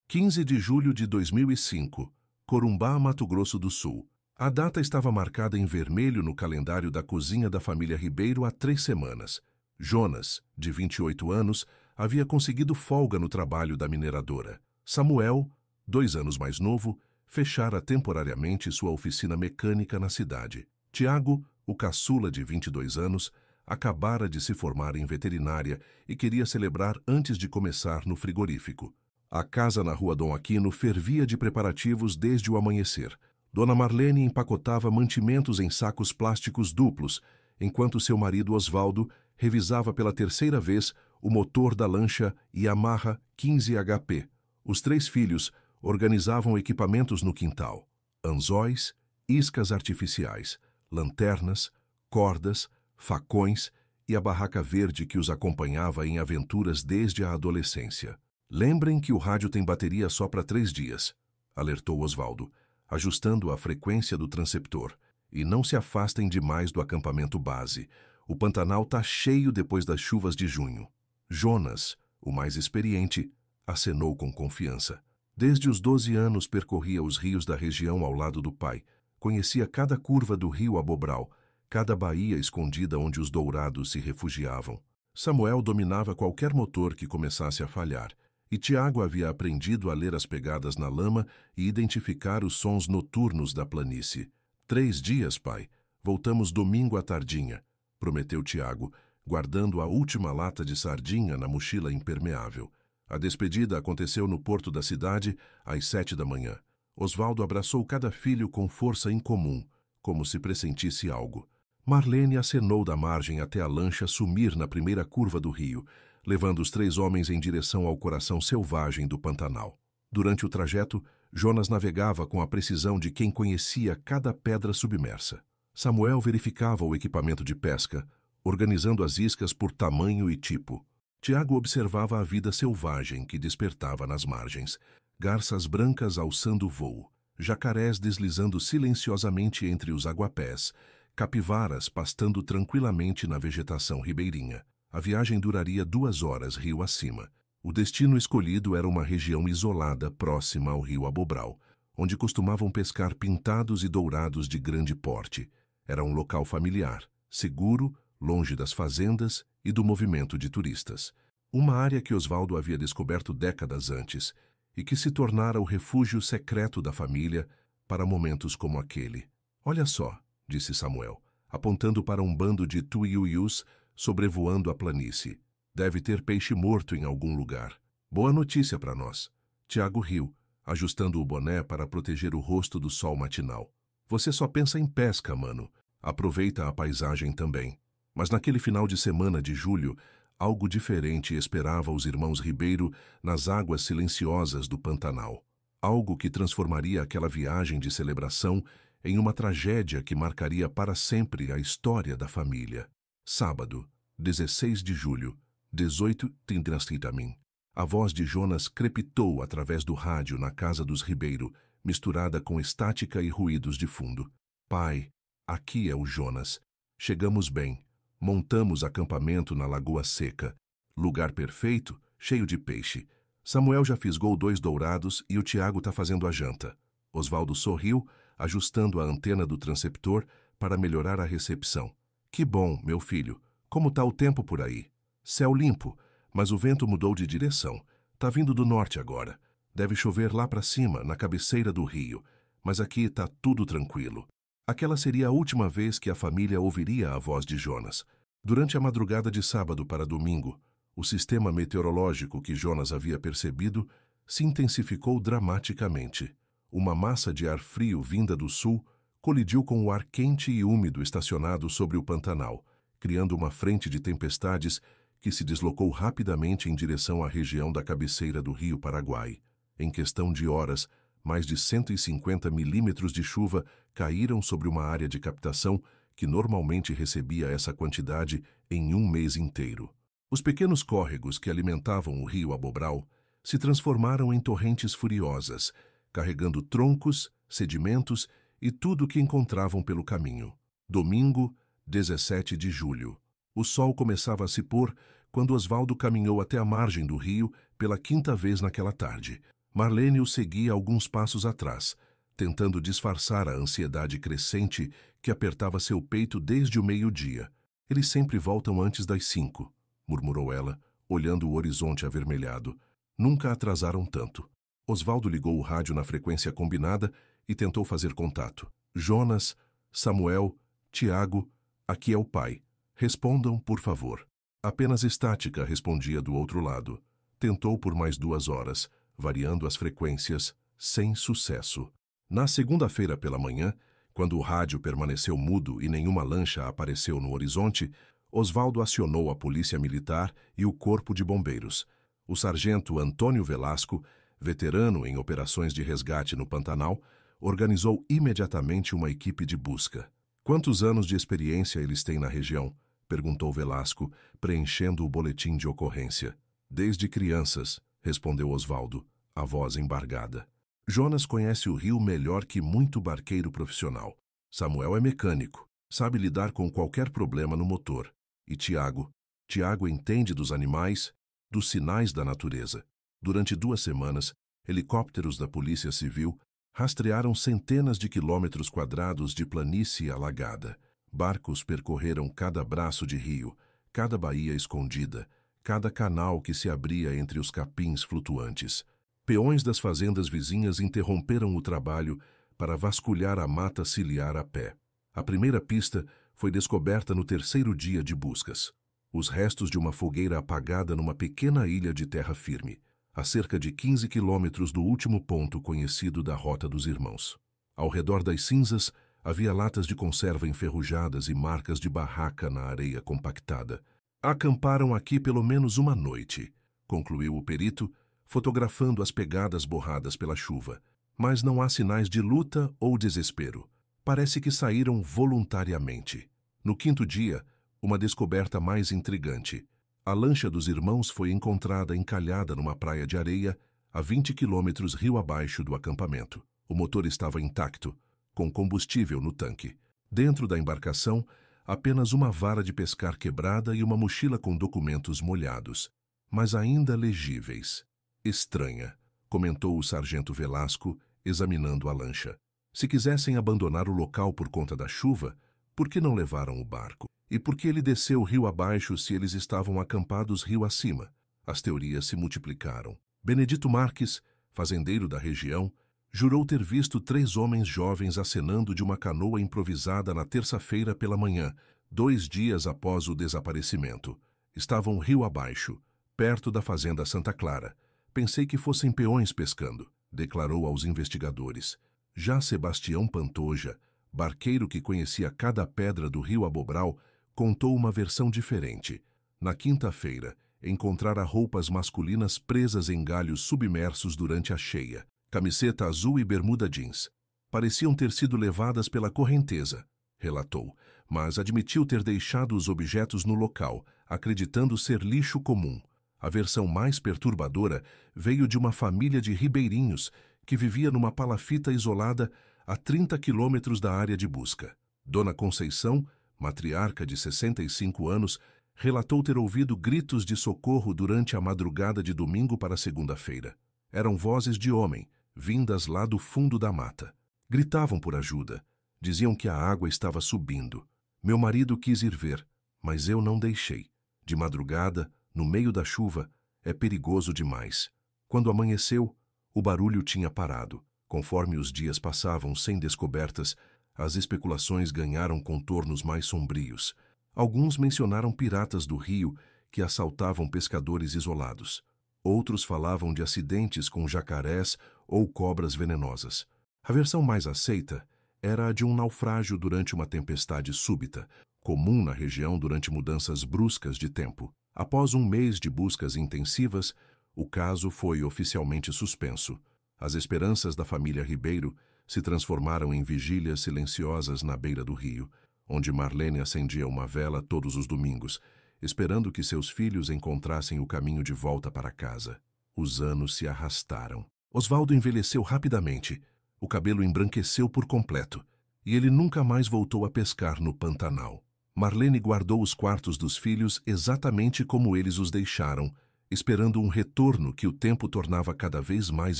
15 de julho de 2005, Corumbá, Mato Grosso do Sul. A data estava marcada em vermelho no calendário da cozinha da família Ribeiro há 3 semanas. Jonas, de 28 anos, havia conseguido folga no trabalho da mineradora. Samuel, 2 anos mais novo, fechara temporariamente sua oficina mecânica na cidade. Tiago, o caçula de 22 anos, acabara de se formar em veterinária e queria celebrar antes de começar no frigorífico. A casa na rua Dom Aquino fervia de preparativos desde o amanhecer. Dona Marlene empacotava mantimentos em sacos plásticos duplos, enquanto seu marido Osvaldo revisava pela 3ª vez o motor da lancha Yamaha 15 HP. Os 3 filhos organizavam equipamentos no quintal: anzóis, iscas artificiais, lanternas, cordas, facões e a barraca verde que os acompanhava em aventuras desde a adolescência. Lembrem que o rádio tem bateria só para 3 dias, alertou Osvaldo, ajustando a frequência do transceptor. E não se afastem demais do acampamento base. O Pantanal tá cheio depois das chuvas de junho. Jonas, o mais experiente, acenou com confiança. Desde os 12 anos percorria os rios da região ao lado do pai. Conhecia cada curva do rio Abobral, cada baía escondida onde os dourados se refugiavam. Samuel dominava qualquer motor que começasse a falhar, e Tiago havia aprendido a ler as pegadas na lama e identificar os sons noturnos da planície. 3 dias, pai. Voltamos domingo à tardinha, prometeu Tiago, guardando a última lata de sardinha na mochila impermeável. A despedida aconteceu no porto da cidade às 7 da manhã. Osvaldo abraçou cada filho com força incomum, como se pressentisse algo. Marlene acenou da margem até a lancha sumir na primeira curva do rio, levando os 3 homens em direção ao coração selvagem do Pantanal. Durante o trajeto, Jonas navegava com a precisão de quem conhecia cada pedra submersa. Samuel verificava o equipamento de pesca, organizando as iscas por tamanho e tipo. Tiago observava a vida selvagem que despertava nas margens. Garças brancas alçando voo, jacarés deslizando silenciosamente entre os aguapés, capivaras pastando tranquilamente na vegetação ribeirinha. A viagem duraria 2 horas rio acima. O destino escolhido era uma região isolada próxima ao rio Abobral, onde costumavam pescar pintados e dourados de grande porte. Era um local familiar, seguro, longe das fazendas e do movimento de turistas. Uma área que Osvaldo havia descoberto décadas antes e que se tornara o refúgio secreto da família para momentos como aquele. Olha só, disse Samuel, apontando para um bando de tuiuius sobrevoando a planície. Deve ter peixe morto em algum lugar. Boa notícia para nós. Tiago riu, ajustando o boné para proteger o rosto do sol matinal. Você só pensa em pesca, mano. Aproveita a paisagem também. Mas naquele final de semana de julho, algo diferente esperava os irmãos Ribeiro nas águas silenciosas do Pantanal. Algo que transformaria aquela viagem de celebração em uma tragédia que marcaria para sempre a história da família. Sábado, 16 de julho, 18h30. A voz de Jonas crepitou através do rádio na casa dos Ribeiro, misturada com estática e ruídos de fundo. Pai, aqui é o Jonas. Chegamos bem. Montamos acampamento na Lagoa Seca. Lugar perfeito, cheio de peixe. Samuel já fisgou 2 dourados e o Tiago tá fazendo a janta. Osvaldo sorriu, ajustando a antena do transceptor para melhorar a recepção. Que bom, meu filho. Como tá o tempo por aí? Céu limpo, mas o vento mudou de direção. Tá vindo do norte agora. Deve chover lá para cima, na cabeceira do rio. Mas aqui tá tudo tranquilo. Aquela seria a última vez que a família ouviria a voz de Jonas. Durante a madrugada de sábado para domingo, o sistema meteorológico que Jonas havia percebido se intensificou dramaticamente. Uma massa de ar frio vinda do sul colidiu com o ar quente e úmido estacionado sobre o Pantanal, criando uma frente de tempestades que se deslocou rapidamente em direção à região da cabeceira do rio Paraguai. Em questão de horas, mais de 150 milímetros de chuva caíram sobre uma área de captação que normalmente recebia essa quantidade em um mês inteiro. Os pequenos córregos que alimentavam o rio Abobral se transformaram em torrentes furiosas, carregando troncos, sedimentos e tudo o que encontravam pelo caminho. Domingo, 17 de julho. O sol começava a se pôr quando Osvaldo caminhou até a margem do rio pela 5ª vez naquela tarde. Marlene o seguia alguns passos atrás, tentando disfarçar a ansiedade crescente que apertava seu peito desde o meio-dia. Eles sempre voltam antes das 5, murmurou ela, olhando o horizonte avermelhado. Nunca atrasaram tanto. Osvaldo ligou o rádio na frequência combinada e tentou fazer contato. Jonas, Samuel, Tiago, aqui é o pai. Respondam, por favor. Apenas estática, respondia do outro lado. Tentou por mais 2 horas, variando as frequências, sem sucesso. Na segunda-feira pela manhã, quando o rádio permaneceu mudo e nenhuma lancha apareceu no horizonte, Osvaldo acionou a polícia militar e o corpo de bombeiros. O sargento Antônio Velasco, veterano em operações de resgate no Pantanal, organizou imediatamente uma equipe de busca. Quantos anos de experiência eles têm na região? Perguntou Velasco, preenchendo o boletim de ocorrência. Desde crianças, respondeu Osvaldo, a voz embargada. Jonas conhece o rio melhor que muito barqueiro profissional. Samuel é mecânico, sabe lidar com qualquer problema no motor. E Tiago entende dos animais, dos sinais da natureza. Durante 2 semanas, helicópteros da Polícia Civil rastrearam centenas de quilômetros quadrados de planície alagada. Barcos percorreram cada braço de rio, cada baía escondida, cada canal que se abria entre os capins flutuantes. Peões das fazendas vizinhas interromperam o trabalho para vasculhar a mata ciliar a pé. A primeira pista foi descoberta no 3º dia de buscas. Os restos de uma fogueira apagada numa pequena ilha de terra firme, a cerca de 15 quilômetros do último ponto conhecido da Rota dos Irmãos. Ao redor das cinzas, havia latas de conserva enferrujadas e marcas de barraca na areia compactada. Acamparam aqui pelo menos uma noite, concluiu o perito, fotografando as pegadas borradas pela chuva. Mas não há sinais de luta ou desespero. Parece que saíram voluntariamente. No 5º dia, uma descoberta mais intrigante. A lancha dos irmãos foi encontrada encalhada numa praia de areia a 20 quilômetros rio abaixo do acampamento. O motor estava intacto, com combustível no tanque. Dentro da embarcação, apenas uma vara de pescar quebrada e uma mochila com documentos molhados, mas ainda legíveis. Estranha, comentou o sargento Velasco, examinando a lancha. Se quisessem abandonar o local por conta da chuva, por que não levaram o barco? E por que ele desceu rio abaixo se eles estavam acampados rio acima? As teorias se multiplicaram. Benedito Marques, fazendeiro da região, jurou ter visto 3 homens jovens acenando de uma canoa improvisada na terça-feira pela manhã, 2 dias após o desaparecimento. Estavam rio abaixo, perto da fazenda Santa Clara. Pensei que fossem peões pescando, declarou aos investigadores. Já Sebastião Pantoja, barqueiro que conhecia cada pedra do rio Abobral, contou uma versão diferente. Na quinta-feira, encontrara roupas masculinas presas em galhos submersos durante a cheia. Camiseta azul e bermuda jeans. Pareciam ter sido levadas pela correnteza, relatou, mas admitiu ter deixado os objetos no local, acreditando ser lixo comum. A versão mais perturbadora veio de uma família de ribeirinhos que vivia numa palafita isolada a 30 quilômetros da área de busca. Dona Conceição, matriarca de 65 anos, relatou ter ouvido gritos de socorro durante a madrugada de domingo para segunda-feira. Eram vozes de homem, vindas lá do fundo da mata. Gritavam por ajuda. Diziam que a água estava subindo. Meu marido quis ir ver, mas eu não deixei. De madrugada, no meio da chuva, é perigoso demais. Quando amanheceu, o barulho tinha parado. Conforme os dias passavam sem descobertas, as especulações ganharam contornos mais sombrios. Alguns mencionaram piratas do rio que assaltavam pescadores isolados. Outros falavam de acidentes com jacarés ou cobras venenosas. A versão mais aceita era a de um naufrágio durante uma tempestade súbita, comum na região durante mudanças bruscas de tempo. Após 1 mês de buscas intensivas, o caso foi oficialmente suspenso. As esperanças da família Ribeiro se transformaram em vigílias silenciosas na beira do rio, onde Marlene acendia uma vela todos os domingos, esperando que seus filhos encontrassem o caminho de volta para casa. Os anos se arrastaram. Osvaldo envelheceu rapidamente, o cabelo embranqueceu por completo, e ele nunca mais voltou a pescar no Pantanal. Marlene guardou os quartos dos filhos exatamente como eles os deixaram, esperando um retorno que o tempo tornava cada vez mais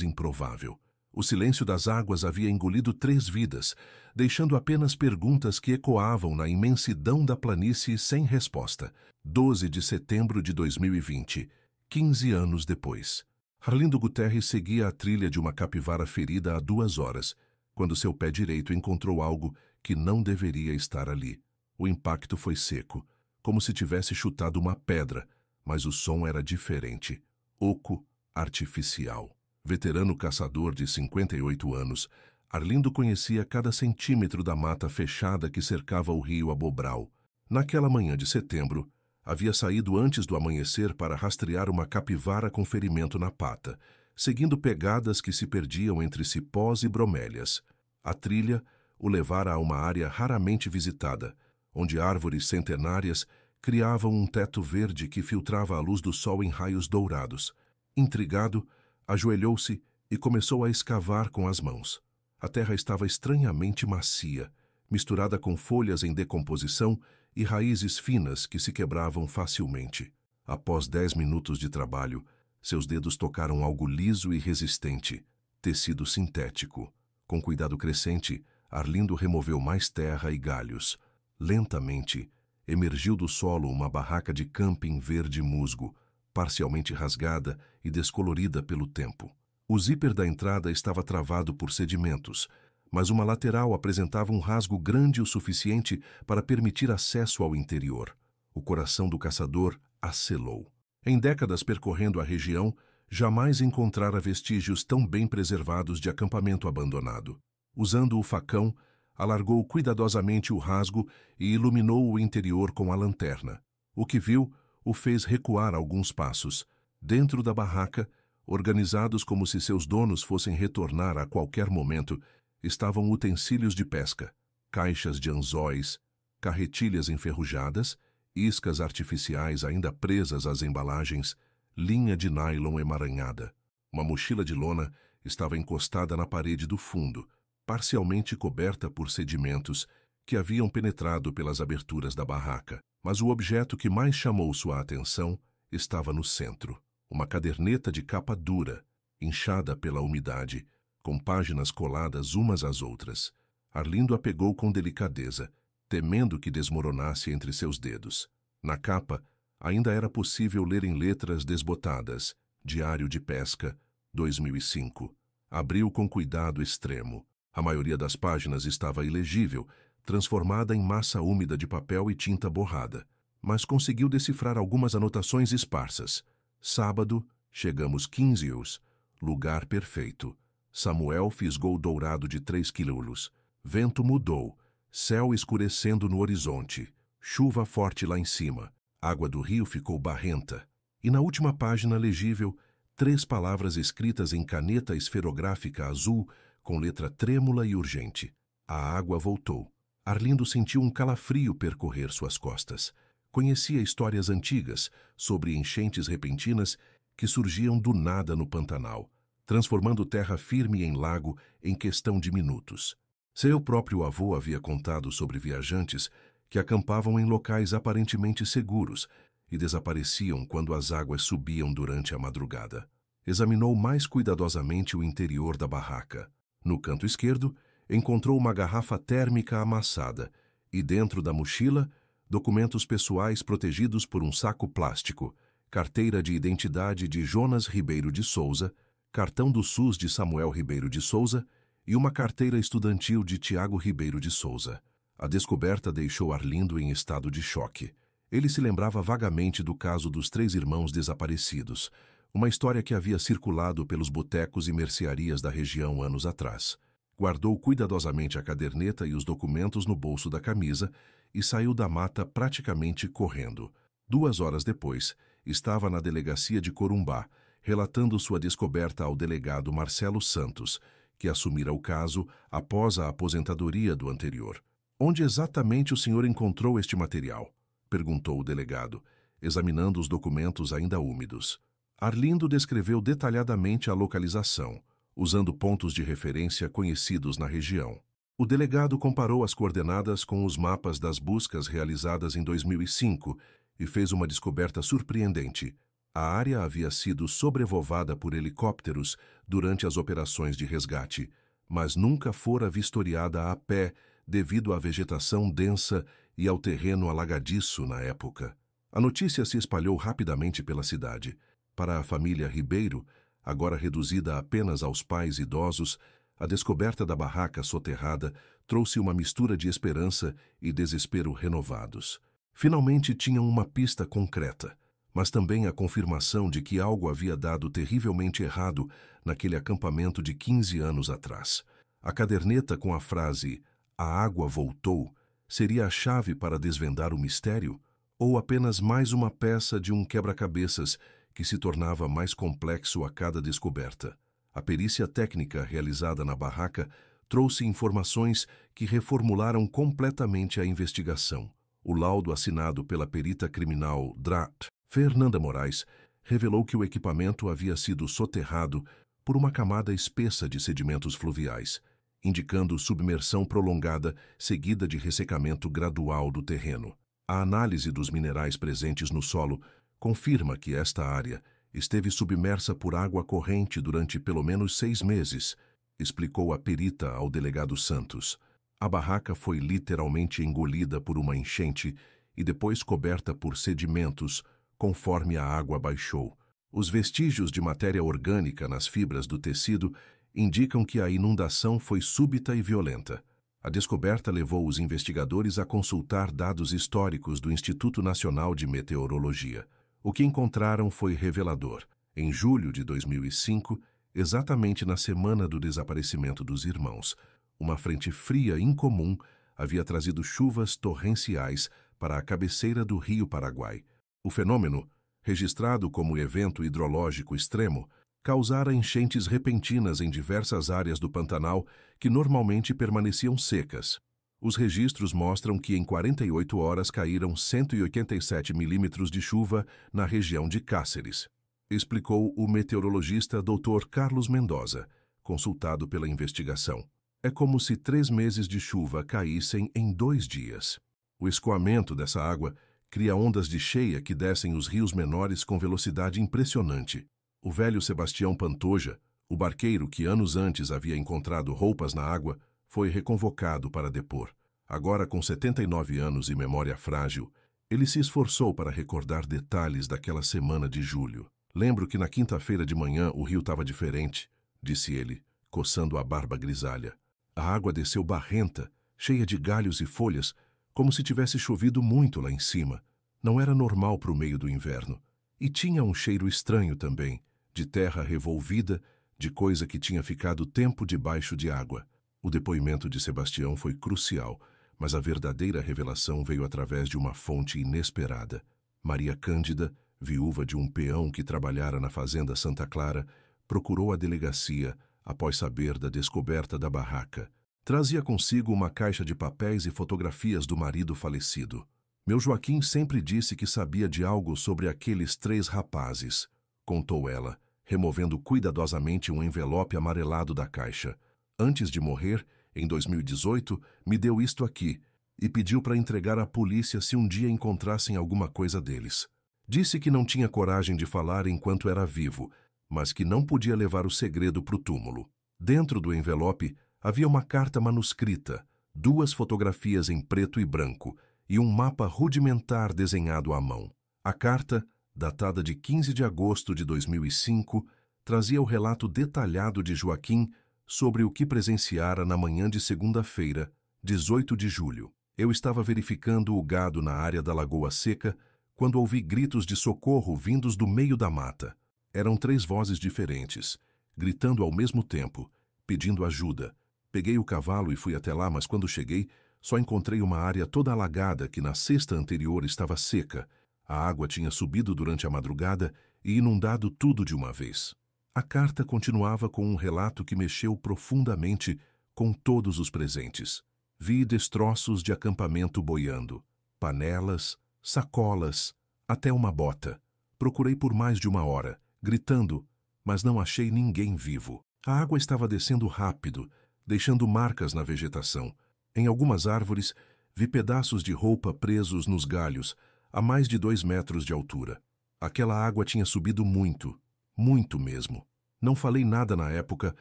improvável. O silêncio das águas havia engolido 3 vidas, deixando apenas perguntas que ecoavam na imensidão da planície sem resposta. 12 de setembro de 2020, 15 anos depois. Arlindo Guterres seguia a trilha de uma capivara ferida há 2 horas, quando seu pé direito encontrou algo que não deveria estar ali. O impacto foi seco, como se tivesse chutado uma pedra, mas o som era diferente, oco, artificial. Veterano caçador de 58 anos, Arlindo conhecia cada centímetro da mata fechada que cercava o rio Abobral. Naquela manhã de setembro, havia saído antes do amanhecer para rastrear uma capivara com ferimento na pata, seguindo pegadas que se perdiam entre cipós e bromélias. A trilha o levara a uma área raramente visitada, onde árvores centenárias criavam um teto verde que filtrava a luz do sol em raios dourados. Intrigado, ajoelhou-se e começou a escavar com as mãos. A terra estava estranhamente macia, misturada com folhas em decomposição e raízes finas que se quebravam facilmente. Após 10 minutos de trabalho, seus dedos tocaram algo liso e resistente, tecido sintético. Com cuidado crescente, Arlindo removeu mais terra e galhos. Lentamente, emergiu do solo uma barraca de camping verde musgo, parcialmente rasgada e descolorida pelo tempo. O zíper da entrada estava travado por sedimentos, mas uma lateral apresentava um rasgo grande o suficiente para permitir acesso ao interior. O coração do caçador acelou. Em décadas percorrendo a região, jamais encontrara vestígios tão bem preservados de acampamento abandonado. Usando o facão, alargou cuidadosamente o rasgo e iluminou o interior com a lanterna. O que viu o fez recuar alguns passos. Dentro da barraca, organizados como se seus donos fossem retornar a qualquer momento, estavam utensílios de pesca, caixas de anzóis, carretilhas enferrujadas, iscas artificiais ainda presas às embalagens, linha de nylon emaranhada. Uma mochila de lona estava encostada na parede do fundo, parcialmente coberta por sedimentos que haviam penetrado pelas aberturas da barraca. Mas o objeto que mais chamou sua atenção estava no centro. Uma caderneta de capa dura, inchada pela umidade, com páginas coladas umas às outras. Arlindo a pegou com delicadeza, temendo que desmoronasse entre seus dedos. Na capa, ainda era possível ler em letras desbotadas: Diário de Pesca, 2005. Abriu com cuidado extremo. A maioria das páginas estava ilegível, transformada em massa úmida de papel e tinta borrada, mas conseguiu decifrar algumas anotações esparsas. Sábado, chegamos 15 horas. Lugar perfeito. Samuel fisgou dourado de 3 quilos. Vento mudou. Céu escurecendo no horizonte. Chuva forte lá em cima. Água do rio ficou barrenta. E na última página legível, 3 palavras escritas em caneta esferográfica azul, com letra trêmula e urgente. A água voltou. Arlindo sentiu um calafrio percorrer suas costas. Conhecia histórias antigas sobre enchentes repentinas que surgiam do nada no Pantanal, transformando terra firme em lago em questão de minutos. Seu próprio avô havia contado sobre viajantes que acampavam em locais aparentemente seguros e desapareciam quando as águas subiam durante a madrugada. Examinou mais cuidadosamente o interior da barraca. No canto esquerdo, encontrou uma garrafa térmica amassada e, dentro da mochila, documentos pessoais protegidos por um saco plástico, carteira de identidade de Jonas Ribeiro de Souza, cartão do SUS de Samuel Ribeiro de Souza e uma carteira estudantil de Tiago Ribeiro de Souza. A descoberta deixou Arlindo em estado de choque. Ele se lembrava vagamente do caso dos 3 irmãos desaparecidos, uma história que havia circulado pelos botecos e mercearias da região anos atrás. Guardou cuidadosamente a caderneta e os documentos no bolso da camisa e saiu da mata praticamente correndo. 2 horas depois, estava na delegacia de Corumbá, relatando sua descoberta ao delegado Marcelo Santos, que assumira o caso após a aposentadoria do anterior. "Onde exatamente o senhor encontrou este material?" perguntou o delegado, examinando os documentos ainda úmidos. Arlindo descreveu detalhadamente a localização, usando pontos de referência conhecidos na região. O delegado comparou as coordenadas com os mapas das buscas realizadas em 2005 e fez uma descoberta surpreendente. A área havia sido sobrevoada por helicópteros durante as operações de resgate, mas nunca fora vistoriada a pé devido à vegetação densa e ao terreno alagadiço na época. A notícia se espalhou rapidamente pela cidade. Para a família Ribeiro, agora reduzida apenas aos pais idosos, a descoberta da barraca soterrada trouxe uma mistura de esperança e desespero renovados. Finalmente tinham uma pista concreta, mas também a confirmação de que algo havia dado terrivelmente errado naquele acampamento de 15 anos atrás. A caderneta com a frase "A água voltou" seria a chave para desvendar o mistério? Ou apenas mais uma peça de um quebra-cabeças que se tornava mais complexo a cada descoberta? A perícia técnica realizada na barraca trouxe informações que reformularam completamente a investigação. O laudo assinado pela perita criminal DRAT, Fernanda Moraes, revelou que o equipamento havia sido soterrado por uma camada espessa de sedimentos fluviais, indicando submersão prolongada seguida de ressecamento gradual do terreno. A análise dos minerais presentes no solo confirma que esta área esteve submersa por água corrente durante pelo menos 6 meses, explicou a perita ao delegado Santos. A barraca foi literalmente engolida por uma enchente e depois coberta por sedimentos conforme a água baixou. Os vestígios de matéria orgânica nas fibras do tecido indicam que a inundação foi súbita e violenta. A descoberta levou os investigadores a consultar dados históricos do Instituto Nacional de Meteorologia. O que encontraram foi revelador. Em julho de 2005, exatamente na semana do desaparecimento dos irmãos, uma frente fria incomum havia trazido chuvas torrenciais para a cabeceira do Rio Paraguai. O fenômeno, registrado como evento hidrológico extremo, causara enchentes repentinas em diversas áreas do Pantanal que normalmente permaneciam secas. Os registros mostram que em 48 horas caíram 187 milímetros de chuva na região de Cáceres, explicou o meteorologista Dr. Carlos Mendoza, consultado pela investigação. É como se 3 meses de chuva caíssem em 2 dias. O escoamento dessa água cria ondas de cheia que descem os rios menores com velocidade impressionante. O velho Sebastião Pantoja, o barqueiro que anos antes havia encontrado roupas na água, foi reconvocado para depor. Agora, com 79 anos e memória frágil, ele se esforçou para recordar detalhes daquela semana de julho. Lembro que na quinta-feira de manhã o rio estava diferente, disse ele, coçando a barba grisalha. A água desceu barrenta, cheia de galhos e folhas, como se tivesse chovido muito lá em cima. Não era normal para o meio do inverno. E tinha um cheiro estranho também, de terra revolvida, de coisa que tinha ficado tempo debaixo de água. O depoimento de Sebastião foi crucial, mas a verdadeira revelação veio através de uma fonte inesperada. Maria Cândida, viúva de um peão que trabalhara na fazenda Santa Clara, procurou a delegacia após saber da descoberta da barraca. Trazia consigo uma caixa de papéis e fotografias do marido falecido. Meu Joaquim sempre disse que sabia de algo sobre aqueles 3 rapazes, contou ela, removendo cuidadosamente um envelope amarelado da caixa. Antes de morrer, em 2018, me deu isto aqui e pediu para entregar à polícia se um dia encontrassem alguma coisa deles. Disse que não tinha coragem de falar enquanto era vivo, mas que não podia levar o segredo para o túmulo. Dentro do envelope havia uma carta manuscrita, 2 fotografias em preto e branco e um mapa rudimentar desenhado à mão. A carta, datada de 15 de agosto de 2005, trazia o relato detalhado de Joaquim sobre o que presenciara na manhã de segunda-feira, 18 de julho. Eu estava verificando o gado na área da Lagoa Seca quando ouvi gritos de socorro vindos do meio da mata. Eram 3 vozes diferentes, gritando ao mesmo tempo, pedindo ajuda. Peguei o cavalo e fui até lá, mas quando cheguei, só encontrei uma área toda alagada que na sexta anterior estava seca. A água tinha subido durante a madrugada e inundado tudo de uma vez. A carta continuava com um relato que mexeu profundamente com todos os presentes. Vi destroços de acampamento boiando, panelas, sacolas, até uma bota. Procurei por mais de 1 hora, gritando, mas não achei ninguém vivo. A água estava descendo rápido, deixando marcas na vegetação. Em algumas árvores, vi pedaços de roupa presos nos galhos, a mais de 2 metros de altura. Aquela água tinha subido muito, muito mesmo. Não falei nada na época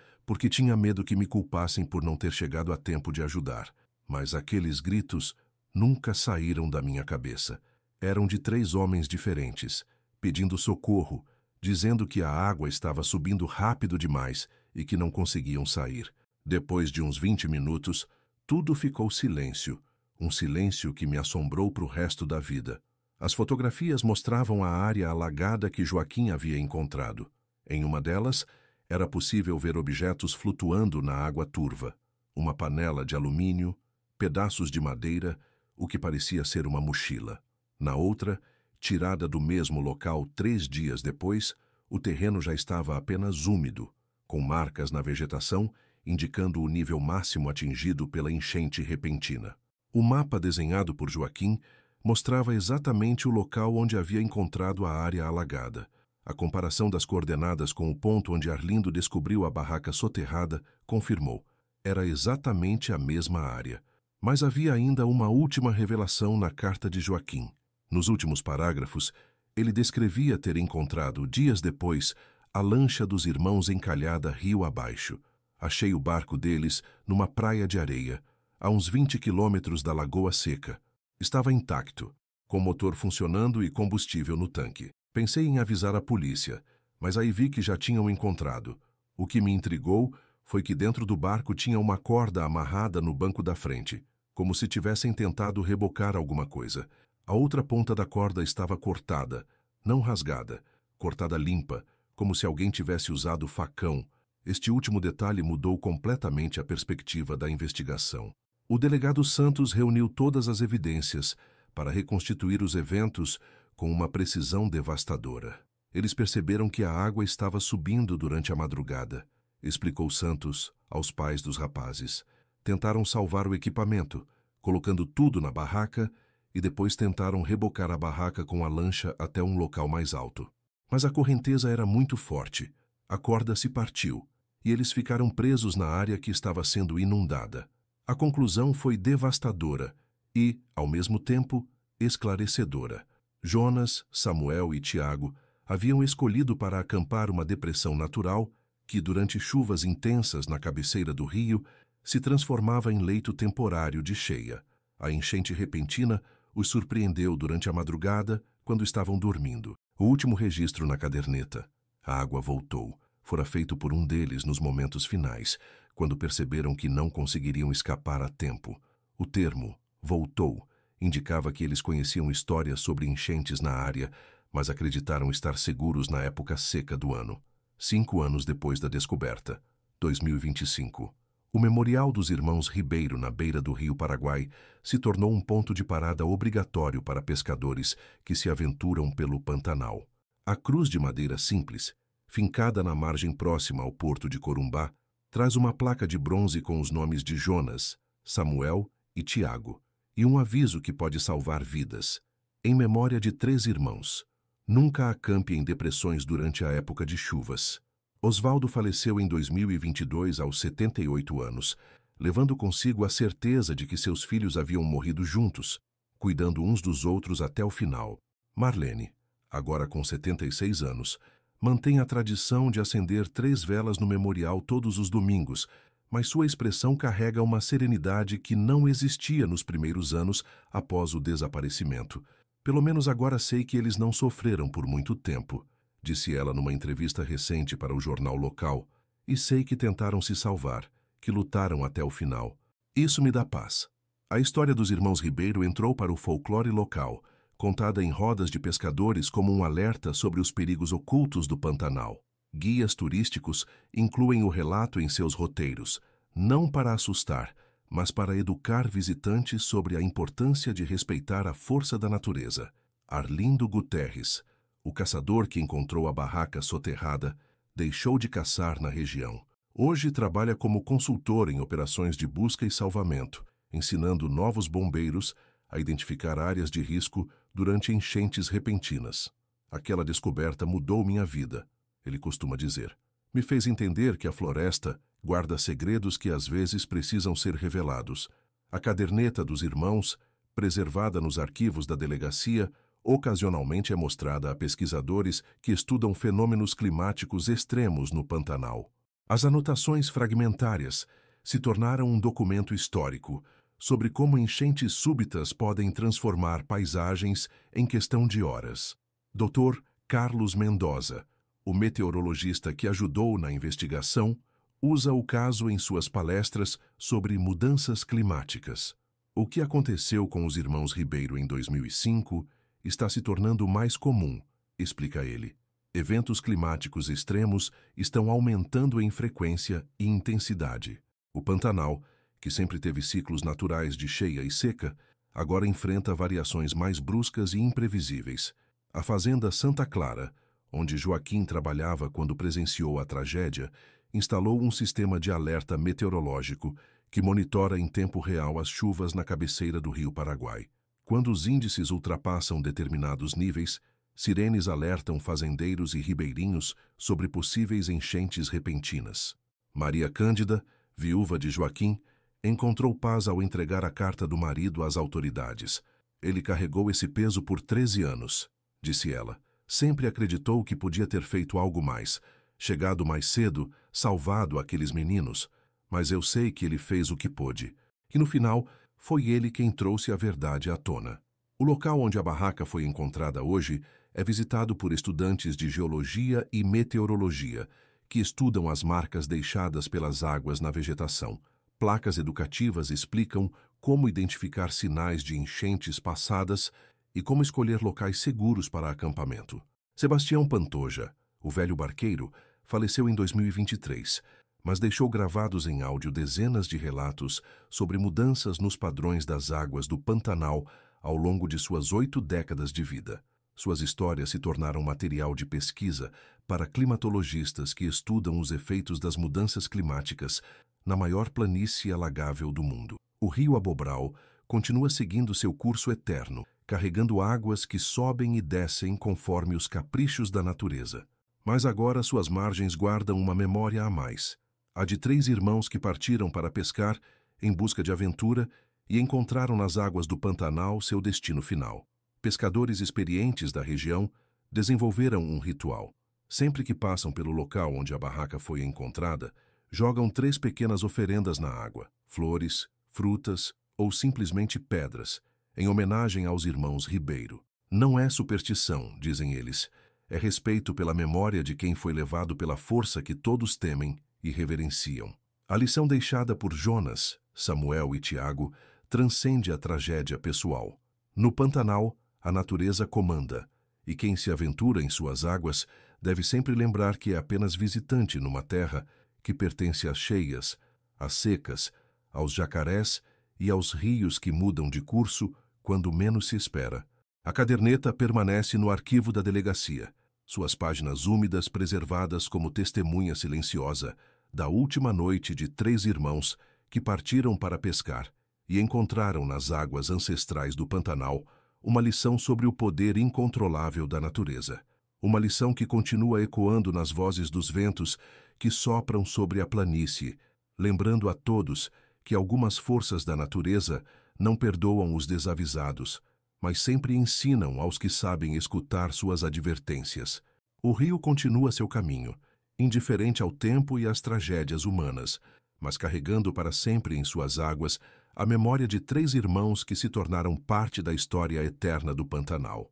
porque tinha medo que me culpassem por não ter chegado a tempo de ajudar. Mas aqueles gritos nunca saíram da minha cabeça. Eram de 3 homens diferentes, pedindo socorro, dizendo que a água estava subindo rápido demais e que não conseguiam sair. Depois de uns 20 minutos, tudo ficou silêncio, um silêncio que me assombrou para o resto da vida. As fotografias mostravam a área alagada que Joaquim havia encontrado. Em uma delas, era possível ver objetos flutuando na água turva. Uma panela de alumínio, pedaços de madeira, o que parecia ser uma mochila. Na outra, tirada do mesmo local 3 dias depois, o terreno já estava apenas úmido, com marcas na vegetação indicando o nível máximo atingido pela enchente repentina. O mapa desenhado por Joaquim mostrava exatamente o local onde havia encontrado a área alagada. A comparação das coordenadas com o ponto onde Arlindo descobriu a barraca soterrada confirmou. Era exatamente a mesma área. Mas havia ainda uma última revelação na carta de Joaquim. Nos últimos parágrafos, ele descrevia ter encontrado, dias depois, a lancha dos irmãos encalhada rio abaixo. Achei o barco deles numa praia de areia, a uns 20 quilômetros da Lagoa Seca. Estava intacto, com motor funcionando e combustível no tanque. Pensei em avisar a polícia, mas aí vi que já tinham encontrado. O que me intrigou foi que dentro do barco tinha uma corda amarrada no banco da frente, como se tivessem tentado rebocar alguma coisa. A outra ponta da corda estava cortada, não rasgada, cortada limpa, como se alguém tivesse usado facão. Este último detalhe mudou completamente a perspectiva da investigação. O delegado Santos reuniu todas as evidências para reconstituir os eventos com uma precisão devastadora. Eles perceberam que a água estava subindo durante a madrugada, explicou Santos aos pais dos rapazes. Tentaram salvar o equipamento, colocando tudo na barraca, e depois tentaram rebocar a barraca com a lancha até um local mais alto. Mas a correnteza era muito forte. A corda se partiu, e eles ficaram presos na área que estava sendo inundada. A conclusão foi devastadora e, ao mesmo tempo, esclarecedora. Jonas, Samuel e Tiago haviam escolhido para acampar uma depressão natural que, durante chuvas intensas na cabeceira do rio, se transformava em leito temporário de cheia. A enchente repentina os surpreendeu durante a madrugada, quando estavam dormindo. O último registro na caderneta. A água voltou. Fora feito por um deles nos momentos finais, quando perceberam que não conseguiriam escapar a tempo. O termo "voltou" indicava que eles conheciam histórias sobre enchentes na área, mas acreditaram estar seguros na época seca do ano. 5 anos depois da descoberta, 2025. O Memorial dos Irmãos Ribeiro, na beira do rio Paraguai, se tornou um ponto de parada obrigatório para pescadores que se aventuram pelo Pantanal. A cruz de madeira simples, fincada na margem próxima ao porto de Corumbá, traz uma placa de bronze com os nomes de Jonas, Samuel e Tiago, e um aviso que pode salvar vidas. Em memória de 3 irmãos. Nunca acampe em depressões durante a época de chuvas. Osvaldo faleceu em 2022 aos 78 anos, levando consigo a certeza de que seus filhos haviam morrido juntos, cuidando uns dos outros até o final. Marlene, agora com 76 anos, mantém a tradição de acender 3 velas no memorial todos os domingos, mas sua expressão carrega uma serenidade que não existia nos primeiros anos após o desaparecimento. Pelo menos agora sei que eles não sofreram por muito tempo, disse ela numa entrevista recente para o jornal local, e sei que tentaram se salvar, que lutaram até o final. Isso me dá paz. A história dos irmãos Ribeiro entrou para o folclore local, contada em rodas de pescadores como um alerta sobre os perigos ocultos do Pantanal. Guias turísticos incluem o relato em seus roteiros, não para assustar, mas para educar visitantes sobre a importância de respeitar a força da natureza. Arlindo Guterres, o caçador que encontrou a barraca soterrada, deixou de caçar na região. Hoje trabalha como consultor em operações de busca e salvamento, ensinando novos bombeiros a identificar áreas de risco durante enchentes repentinas. Aquela descoberta mudou minha vida, ele costuma dizer. Me fez entender que a floresta guarda segredos que às vezes precisam ser revelados. A caderneta dos irmãos, preservada nos arquivos da delegacia, Ocasionalmente é mostrada a pesquisadores que estudam fenômenos climáticos extremos no Pantanal. As anotações fragmentárias se tornaram um documento histórico sobre como enchentes súbitas podem transformar paisagens em questão de horas. Dr. Carlos Mendoza, o meteorologista que ajudou na investigação, usa o caso em suas palestras sobre mudanças climáticas. O que aconteceu com os irmãos Ribeiro em 2005 está se tornando mais comum, explica ele. Eventos climáticos extremos estão aumentando em frequência e intensidade. O Pantanal, que sempre teve ciclos naturais de cheia e seca, agora enfrenta variações mais bruscas e imprevisíveis. A fazenda Santa Clara, onde Joaquim trabalhava quando presenciou a tragédia, instalou um sistema de alerta meteorológico que monitora em tempo real as chuvas na cabeceira do rio Paraguai. Quando os índices ultrapassam determinados níveis, sirenes alertam fazendeiros e ribeirinhos sobre possíveis enchentes repentinas. Maria Cândida, viúva de Joaquim, encontrou paz ao entregar a carta do marido às autoridades. Ele carregou esse peso por 13 anos, disse ela. Sempre acreditou que podia ter feito algo mais, chegado mais cedo, salvado aqueles meninos, mas eu sei que ele fez o que pôde. E no final, foi ele quem trouxe a verdade à tona. O local onde a barraca foi encontrada hoje é visitado por estudantes de geologia e meteorologia, que estudam as marcas deixadas pelas águas na vegetação. Placas educativas explicam como identificar sinais de enchentes passadas e como escolher locais seguros para acampamento. Sebastião Pantoja, o velho barqueiro, faleceu em 2023, mas deixou gravados em áudio dezenas de relatos sobre mudanças nos padrões das águas do Pantanal ao longo de suas 8 décadas de vida. Suas histórias se tornaram material de pesquisa para climatologistas que estudam os efeitos das mudanças climáticas na maior planície alagável do mundo. O rio Abobral continua seguindo seu curso eterno, carregando águas que sobem e descem conforme os caprichos da natureza. Mas agora suas margens guardam uma memória a mais. A de 3 irmãos que partiram para pescar em busca de aventura e encontraram nas águas do Pantanal seu destino final. Pescadores experientes da região desenvolveram um ritual. Sempre que passam pelo local onde a barraca foi encontrada, jogam 3 pequenas oferendas na água, flores, frutas ou simplesmente pedras, em homenagem aos irmãos Ribeiro. Não é superstição, dizem eles, é respeito pela memória de quem foi levado pela força que todos temem e reverenciam. A lição deixada por Jonas, Samuel e Tiago transcende a tragédia pessoal. No Pantanal, a natureza comanda, e quem se aventura em suas águas deve sempre lembrar que é apenas visitante numa terra que pertence às cheias, às secas, aos jacarés e aos rios que mudam de curso quando menos se espera. A caderneta permanece no arquivo da delegacia, suas páginas úmidas preservadas como testemunha silenciosa da última noite de 3 irmãos que partiram para pescar e encontraram nas águas ancestrais do Pantanal uma lição sobre o poder incontrolável da natureza. Uma lição que continua ecoando nas vozes dos ventos que sopram sobre a planície, lembrando a todos que algumas forças da natureza não perdoam os desavisados, mas sempre ensinam aos que sabem escutar suas advertências. O rio continua seu caminho, indiferente ao tempo e às tragédias humanas, mas carregando para sempre em suas águas a memória de 3 irmãos que se tornaram parte da história eterna do Pantanal.